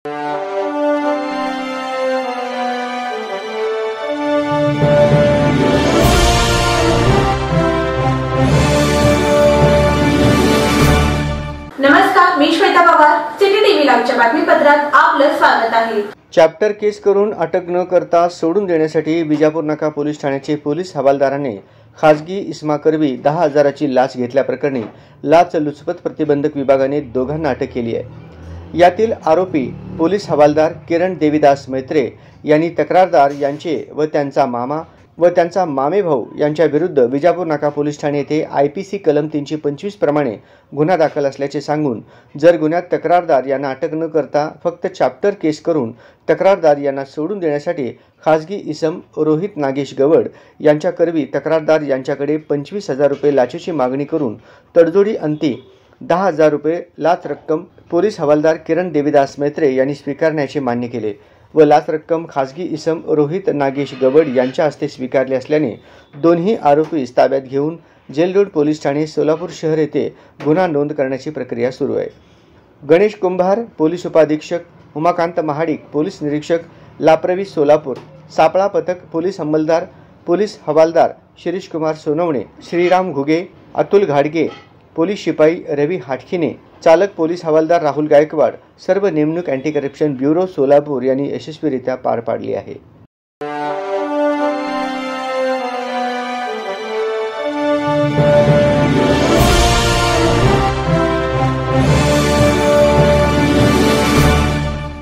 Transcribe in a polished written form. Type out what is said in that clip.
नमस्कार, मी Shweta Pawar. City TV लाईव्हच्या बातमीपत्रात आपलं स्वागत आहे. चॅप्टर केस करून अटक न करता सोडून देण्यासाठी विजापूर नाका पोलीस ठाण्याचे पोलीस हवालदाराने खासगी इस्मा करवी 10,000ची लाच घेतल्याप्रकरणी लाचलुचपत प्रतिबंधक विभागाने दोघांना अटक केली आहे. यातील आरोपी पोलीस हवालदार किरण देवीदास मैत्रे यांनी तक्रारदार यांचे व त्यांचा मामा व त्यांचा मामेभाऊ यांच्या विरुद्ध विजापूर नाका पोलीस ठाणे येथे IPC कलम 325 प्रमाणे गुन्हा दाखल असल्याचे सांगून जर गुन्ह्यात तक्रारदार यांना अटक न करता फक्त चॅप्टर केस करून तक्रारदार यांना सोडून देण्यासाठी खासगी इसम रोहित नागेश गवड यांच्या करवी तक्रारदार यांच्याकडे 25,000 रुपये लाचेची मागणी करून तडजोडी अंती 10,000 रुपये लाच रक्कम पोलीस हवालदार किरण देवीदास मैत्रे यांनी स्वीकारण्याचे मान्य केले व लाच रक्कम खासगी इसम रोहित नागेश गवड यांच्या हस्ते स्वीकारले असल्याने दोन्ही आरोपीस ताब्यात घेऊन जेल रोड पोलीस ठाणे सोलापूर शहर येथे गुन्हा नोंद करण्याची प्रक्रिया सुरू आहे. गणेश कुंभार पोलीस उपाधीक्षक, उमाकांत महाडिक पोलीस निरीक्षक, लाप्रवी सोलापूर, सापळा पथक पोलीस अंमलदार, पोलीस हवालदार शिरीष कुमार सोनवणे, श्रीराम घुगे, अतुल घाडगे, पोलीस शिपाई रवी हाटखिने, चालक पोलीस हवालदार राहुल गायकवाड सर्व नेमणूक अँटी करप्शन ब्युरो सोलापूर यांनी यशस्वीरित्या पार पाडली आहे.